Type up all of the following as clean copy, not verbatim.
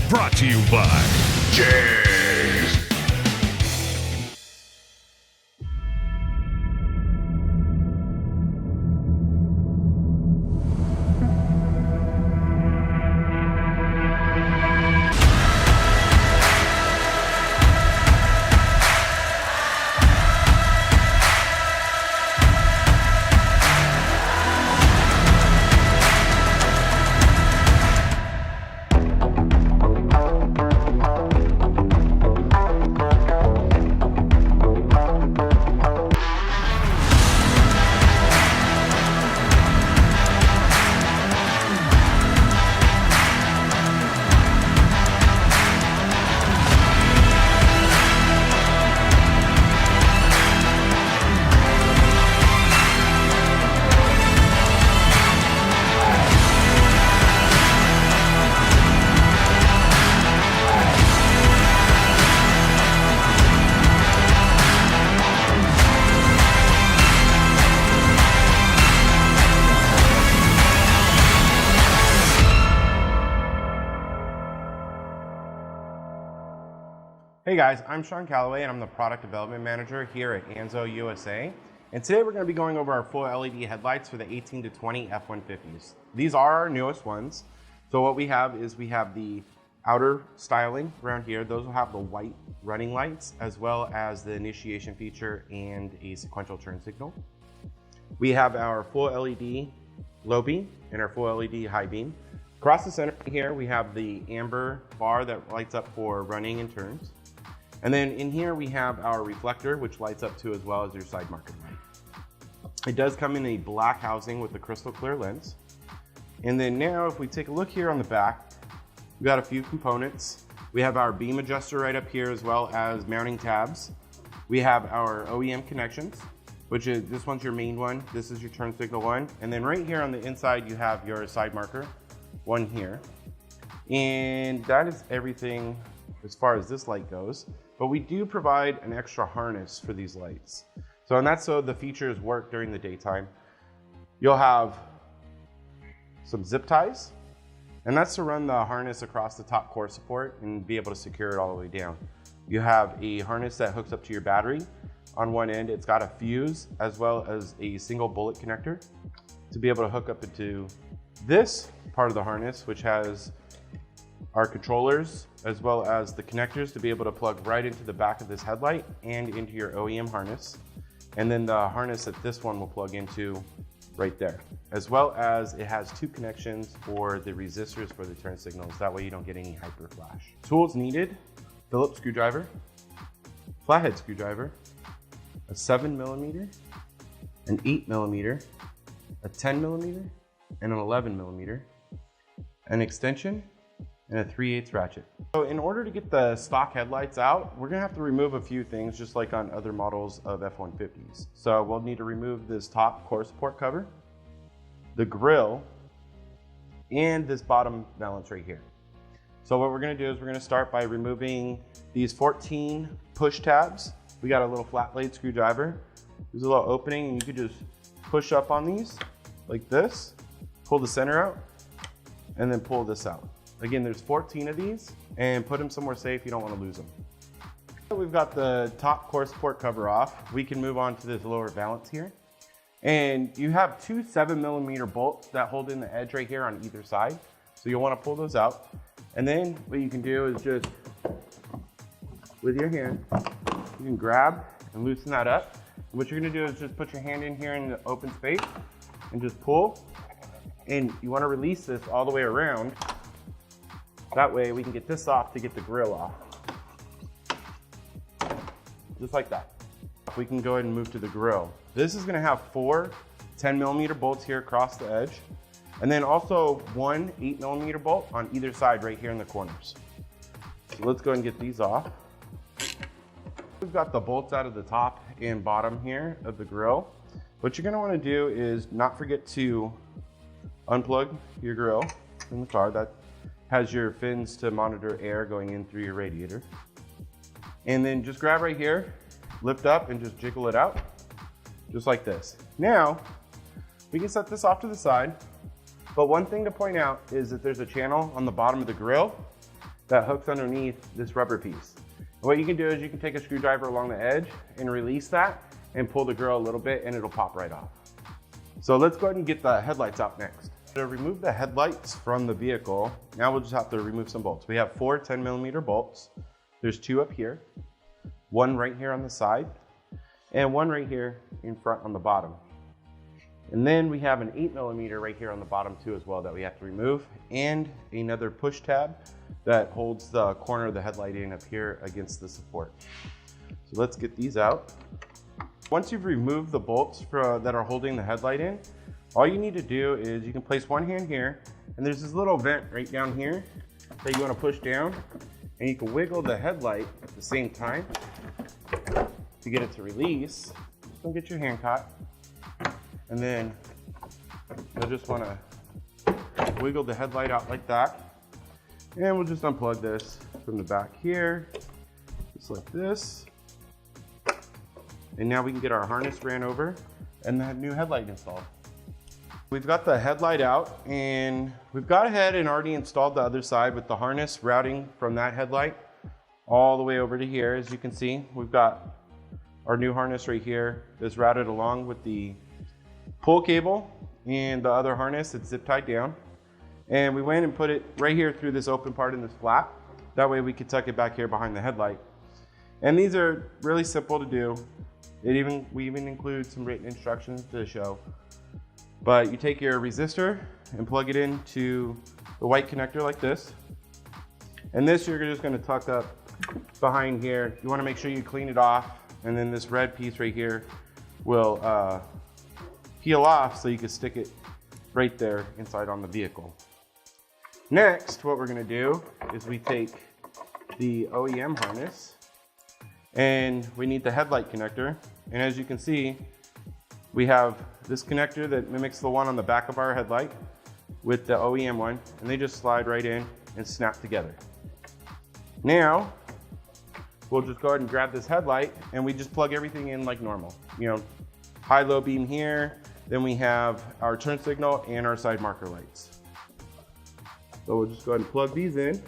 Brought to you by JEGS. Hey guys, I'm Sean Calloway and I'm the Product Development Manager here at Anzo USA. And today we're going to be going over our full LED headlights for the 18 to 20 F150s. These are our newest ones. So what we have is we have the outer styling around here. Those will have the white running lights as well as the initiation feature and a sequential turn signal. We have our full LED low beam and our full LED high beam. Across the center here we have the amber bar that lights up for running and turns. And then in here we have our reflector, which lights up too, as well as your side marker light. It does come in a black housing with a crystal clear lens. And then now if we take a look here on the back, we've got a few components. We have our beam adjuster right up here, as well as mounting tabs. We have our OEM connections, which is, this one's your main one. This is your turn signal one. And then right here on the inside, you have your side marker, one here. And that is everything as far as this light goes. But we do provide an extra harness for these lights. And that's so the features work during the daytime. You'll have some zip ties, and that's to run the harness across the top core support and be able to secure it all the way down. You have a harness that hooks up to your battery. On one end, it's got a fuse as well as a single bullet connector to be able to hook up into this part of the harness, which has our controllers as well as the connectors to be able to plug right into the back of this headlight and into your OEM harness. And then the harness that this one will plug into right there, as well as it has two connections for the resistors for the turn signals. That way you don't get any hyper flash. Tools needed: Phillips screwdriver, flathead screwdriver, a 7mm, an 8mm, a 10mm, and an 11mm, an extension, and a 3/8 ratchet. So in order to get the stock headlights out, we're gonna have to remove a few things, just like on other models of F-150s. So we'll need to remove this top core support cover, the grille, and this bottom valance right here. So what we're gonna do is we're gonna start by removing these 14 push tabs. We got a little flat blade screwdriver. There's a little opening and you could just push up on these like this, pull the center out, and then pull this out. Again, there's 14 of these, and put them somewhere safe. You don't want to lose them. We've got the top core support cover off. We can move on to this lower valance here. And you have two 7mm bolts that hold in the edge right here on either side. So you'll want to pull those out. And then what you can do is just, with your hand, you can grab and loosen that up. And what you're going to do is just put your hand in here in the open space and just pull. And you want to release this all the way around. That way we can get this off to get the grill off. Just like that. We can go ahead and move to the grill. This is gonna have four 10mm bolts here across the edge, and then also one 8mm bolt on either side right here in the corners. So let's go ahead and get these off. We've got the bolts out of the top and bottom here of the grill. What you're gonna wanna do is not forget to unplug your grill in the car. That has your fins to monitor air going in through your radiator. And then just grab right here, lift up and just jiggle it out, just like this. Now, we can set this off to the side, but one thing to point out is that there's a channel on the bottom of the grill that hooks underneath this rubber piece. And what you can do is you can take a screwdriver along the edge and release that and pull the grill a little bit and it'll pop right off. So let's go ahead and get the headlights out next. To remove the headlights from the vehicle, now we'll just have to remove some bolts. We have 4 10mm bolts. There's 2 up here, 1 right here on the side, and 1 right here in front on the bottom. And then we have an 8mm right here on the bottom too as well that we have to remove, and another push tab that holds the corner of the headlight in up here against the support. So let's get these out. Once you've removed the bolts that are holding the headlight in, all you need to do is you can place one hand here, and there's this little vent right down here that you want to push down, and you can wiggle the headlight at the same time to get it to release. Just don't get your hand caught. And then you'll just want to wiggle the headlight out like that. And we'll just unplug this from the back here, just like this. And now we can get our harness ran over and the new headlight installed. We've got the headlight out, and we've gone ahead and already installed the other side with the harness routing from that headlight all the way over to here. As you can see, we've got our new harness right here that's routed along with the pull cable and the other harness that's zip tied down. And we went and put it right here through this open part in this flap. That way we could tuck it back here behind the headlight. And these are really simple to do. We even include some written instructions to show. But you take your resistor and plug it into the white connector like this. And this you're just gonna tuck up behind here. You wanna make sure you clean it off, and then this red piece right here will peel off so you can stick it right there inside on the vehicle. Next, what we're gonna do is we take the OEM harness and we need the headlight connector. And as you can see, we have this connector that mimics the one on the back of our headlight with the OEM one, and they just slide right in and snap together. Now, we'll just go ahead and grab this headlight and we just plug everything in like normal. You know, high, low beam here, then we have our turn signal and our side marker lights. So we'll just go ahead and plug these in.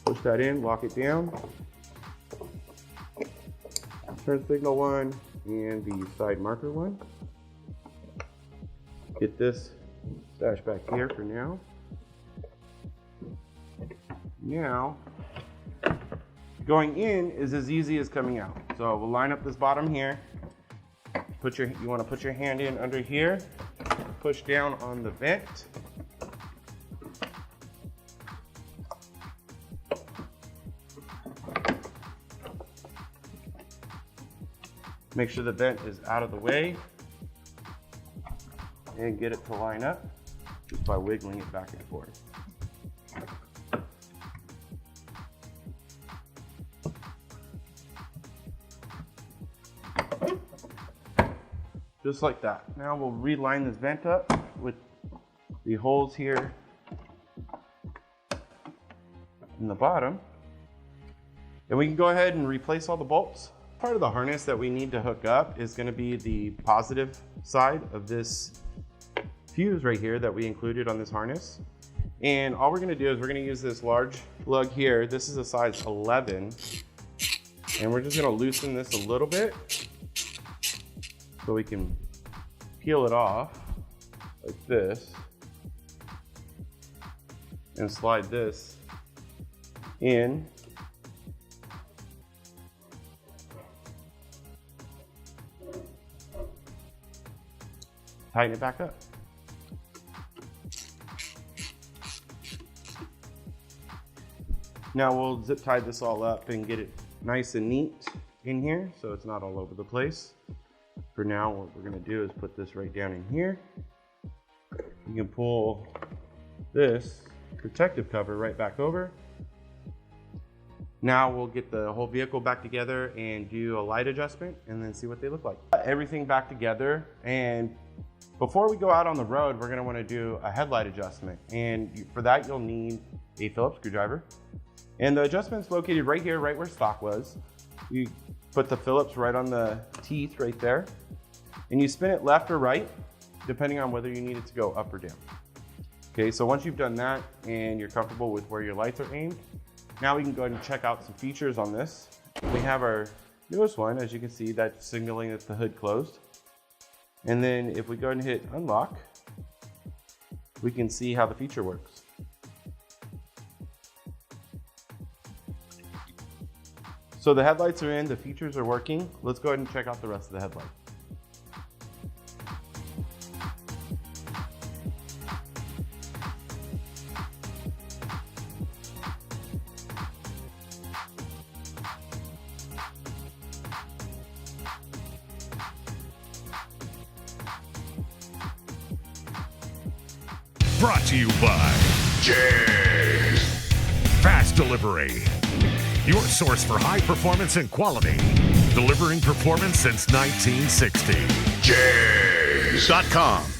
Push that in, lock it down. Turn signal one and the side marker one. Get this stashed back here for now. Now, going in is as easy as coming out. So we'll line up this bottom here. You want to put your hand in under here, push down on the vent. Make sure the vent is out of the way and get it to line up just by wiggling it back and forth. Just like that. Now we'll reline this vent up with the holes here in the bottom. And we can go ahead and replace all the bolts. Part of the harness that we need to hook up is going to be the positive side of this fuse right here that we included on this harness. And all we're going to do is we're going to use this large lug here. This is a size 11. And we're just going to loosen this a little bit so we can peel it off like this and slide this in. Tighten it back up. Now we'll zip tie this all up and get it nice and neat in here so it's not all over the place. For now, what we're gonna do is put this right down in here. You can pull this protective cover right back over. Now we'll get the whole vehicle back together and do a light adjustment and then see what they look like. Everything back together, and before we go out on the road, we're gonna wanna do a headlight adjustment. And for that, you'll need a Phillips screwdriver. And the adjustment's located right here, right where stock was. You put the Phillips right on the teeth right there. And you spin it left or right. depending on whether you need it to go up or down. Okay, so once you've done that and you're comfortable with where your lights are aimed, now we can go ahead and check out some features on this. We have our newest one, as you can see, that's signaling that the hood closed. And then if we go ahead and hit unlock, we can see how the feature works. So the headlights are in, the features are working. Let's go ahead and check out the rest of the headlight. Brought to you by JEGS. Fast Delivery. Your source for high performance and quality. Delivering performance since 1960. JEGS.com.